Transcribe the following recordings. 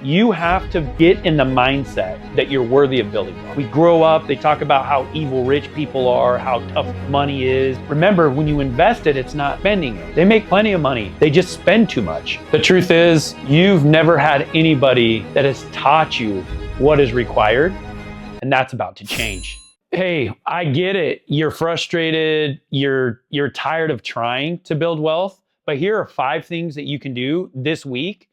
You have to get in the mindset that you're worthy of building wealth. We grow up, they talk about how evil rich people are, how tough money is. Remember, when you invest it, it's not spending it. They make plenty of money. They just spend too much. The truth is, you've never had anybody that has taught you what is required, and that's about to change. Hey, I get it. You're frustrated. You're tired of trying to build wealth, but here are 5 things that you can do this week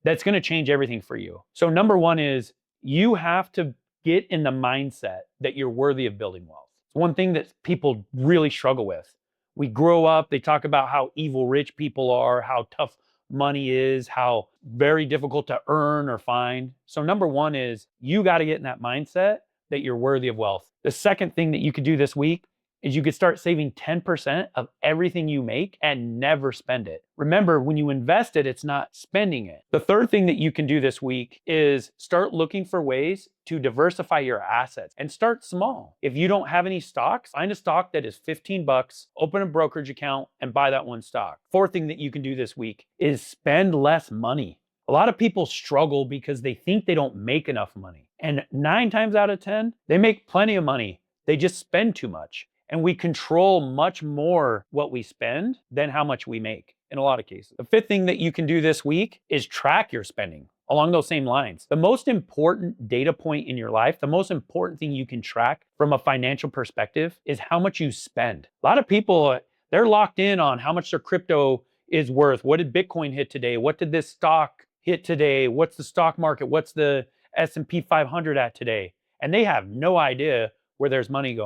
that's going to change everything for you. So number 1 is you have to get in the mindset that you're worthy of building wealth. It's one thing that people really struggle with. We grow up, they talk about how evil rich people are, how tough money is, how very difficult to earn or find. So number 1 is you got to get in that mindset that you're worthy of wealth. The second thing that you could do this week is you could start saving 10% of everything you make and never spend it. Remember, when you invest it, it's not spending it. The third thing that you can do this week is start looking for ways to diversify your assets and start small. If you don't have any stocks, find a stock that is $15, open a brokerage account and buy that one stock. Fourth thing that you can do this week is spend less money. A lot of people struggle because they think they don't make enough money. And 9 times out of 10, they make plenty of money. They just spend too much. And we control much more what we spend than how much we make in a lot of cases. The fifth thing that you can do this week is track your spending along those same lines. The most important data point in your life, the most important thing you can track from a financial perspective is how much you spend. A lot of people, they're locked in on how much their crypto is worth. What did Bitcoin hit today? What did this stock hit today? What's the stock market? What's the S&P 500 at today? And they have no idea where their money's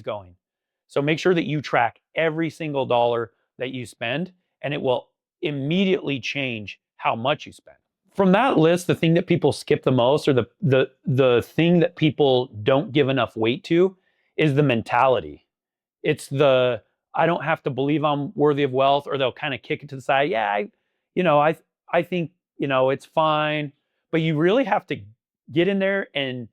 going. So make sure that you track every single dollar that you spend, and it will immediately change how much you spend. From that list, the thing that people skip the most, or the thing that people don't give enough weight to, is the mentality. It's the, I don't have to believe I'm worthy of wealth, or they'll kind of kick it to the side. Yeah, I think, it's fine. But you really have to get in there and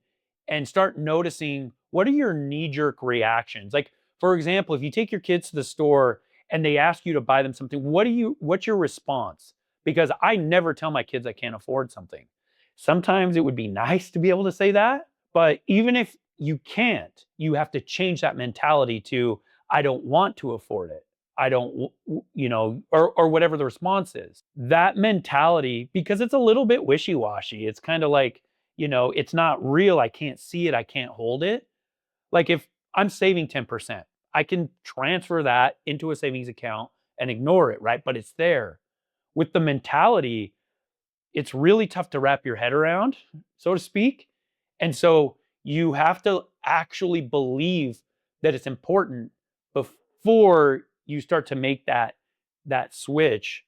start noticing, what are your knee-jerk reactions? Like, for example, if you take your kids to the store and they ask you to buy them something, what's your response? Because I never tell my kids I can't afford something. Sometimes it would be nice to be able to say that, but even if you can't, you have to change that mentality to, I don't want to afford it. I don't, or whatever the response is. That mentality, because it's a little bit wishy-washy. It's kind of like, it's not real. I can't see it. I can't hold it. Like if I'm saving 10%, I can transfer that into a savings account and ignore it, right? But it's there. With the mentality, it's really tough to wrap your head around, so to speak. And so you have to actually believe that it's important before you start to make that switch.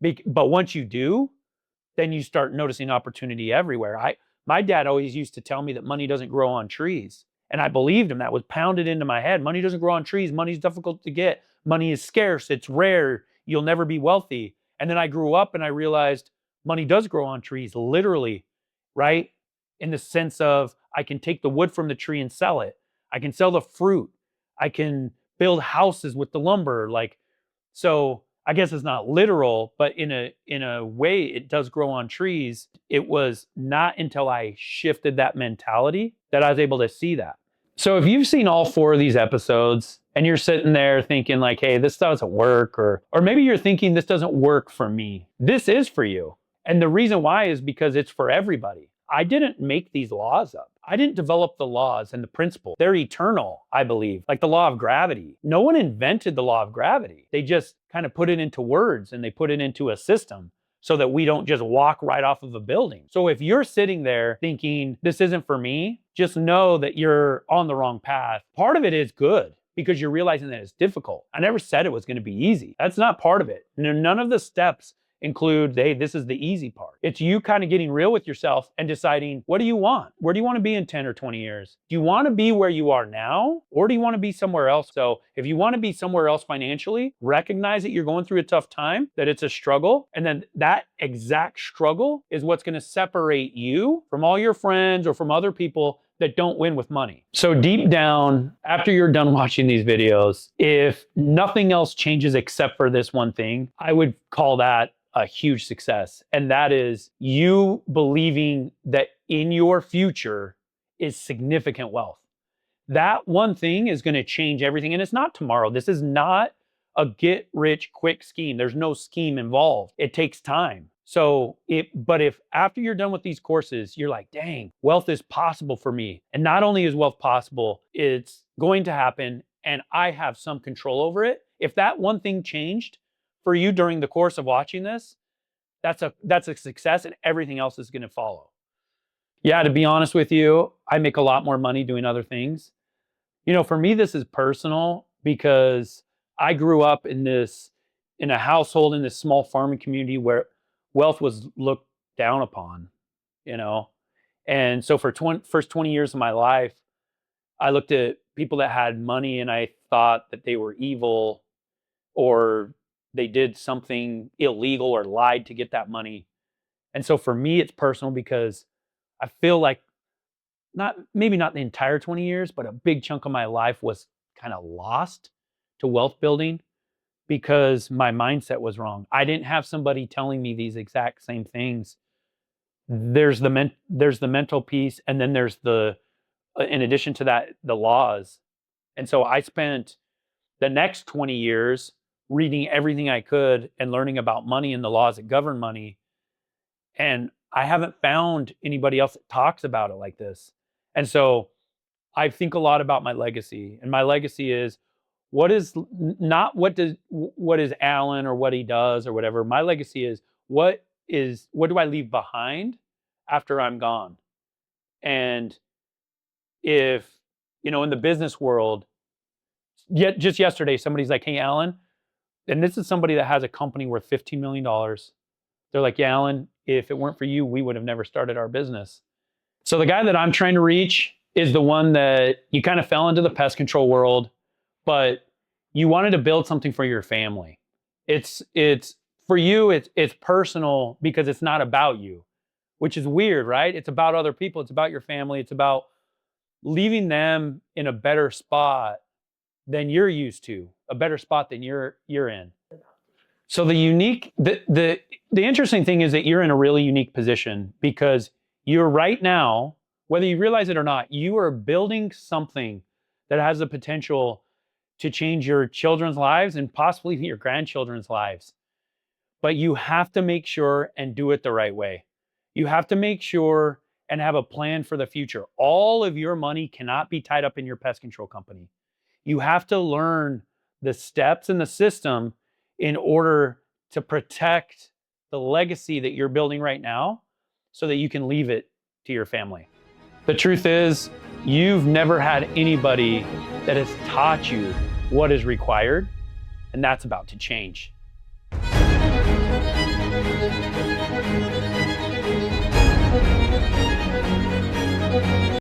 But once you do, then you start noticing opportunity everywhere. My dad always used to tell me that money doesn't grow on trees. And I believed him. That was pounded into my head. Money doesn't grow on trees. Money's difficult to get. Money is scarce. It's rare. You'll never be wealthy. And then I grew up and I realized money does grow on trees, literally, right? In the sense of I can take the wood from the tree and sell it. I can sell the fruit. I can build houses with the lumber. So I guess it's not literal, but in a way it does grow on trees. It was not until I shifted that mentality that I was able to see that. So if you've seen all 4 of these episodes and you're sitting there thinking like, hey, this doesn't work, or maybe you're thinking this doesn't work for me, this is for you. And the reason why is because it's for everybody. I didn't make these laws up. I didn't develop the laws and the principles. They're eternal, I believe, like the law of gravity. No one invented the law of gravity. They just kind of put it into words and they put it into a system so that we don't just walk right off of a building. So if you're sitting there thinking this isn't for me, just know that you're on the wrong path. Part of it is good because you're realizing that it's difficult. I never said it was going to be easy. That's not part of it. None of the steps include, hey, this is the easy part. It's you kind of getting real with yourself and deciding, what do you want? Where do you want to be in 10 or 20 years? Do you want to be where you are now, or do you want to be somewhere else? So if you want to be somewhere else financially, recognize that you're going through a tough time, that it's a struggle. And then that exact struggle is what's going to separate you from all your friends or from other people that don't win with money. So deep down, after you're done watching these videos, if nothing else changes except for this one thing, I would call that a huge success. And that is you believing that in your future is significant wealth. That one thing is going to change everything. And it's not tomorrow. This is not a get rich quick scheme. There's no scheme involved. It takes time. But if after you're done with these courses, you're like, dang, wealth is possible for me. And not only is wealth possible, it's going to happen and I have some control over it. If that one thing changed for you during the course of watching this, that's a success and everything else is going to follow. Yeah, to be honest with you, I make a lot more money doing other things. For me, this is personal because I grew up in a household in this small farming community where wealth was looked down upon, And so for first 20 years of my life, I looked at people that had money and I thought that they were evil or they did something illegal or lied to get that money. And so for me, it's personal because I feel like maybe not the entire 20 years, but a big chunk of my life was kind of lost to wealth building because my mindset was wrong. I didn't have somebody telling me these exact same things. There's the mental piece, and then there's in addition to that, the laws. And so I spent the next 20 years reading everything I could and learning about money and the laws that govern money. And I haven't found anybody else that talks about it like this. And so I think a lot about my legacy, and my legacy is what is Allan or what he does or whatever. My legacy is what do I leave behind after I'm gone? And if, in the business world, just yesterday, somebody's like, hey, Allan, and this is somebody that has a company worth $15 million. They're like, yeah, Allan, if it weren't for you, we would have never started our business. So the guy that I'm trying to reach is the one that you kind of fell into the pest control world, but you wanted to build something for your family. It's for you, it's personal because it's not about you, which is weird, right? It's about other people. It's about your family. It's about leaving them in a better spot than you're used to, a better spot than you're in. So the interesting thing is that you're in a really unique position because you're right now, whether you realize it or not, you are building something that has the potential to change your children's lives and possibly even your grandchildren's lives. But you have to make sure and do it the right way. You have to make sure and have a plan for the future. All of your money cannot be tied up in your pest control company. You have to learn the steps in the system in order to protect the legacy that you're building right now so that you can leave it to your family. The truth is, you've never had anybody that has taught you what is required, and that's about to change.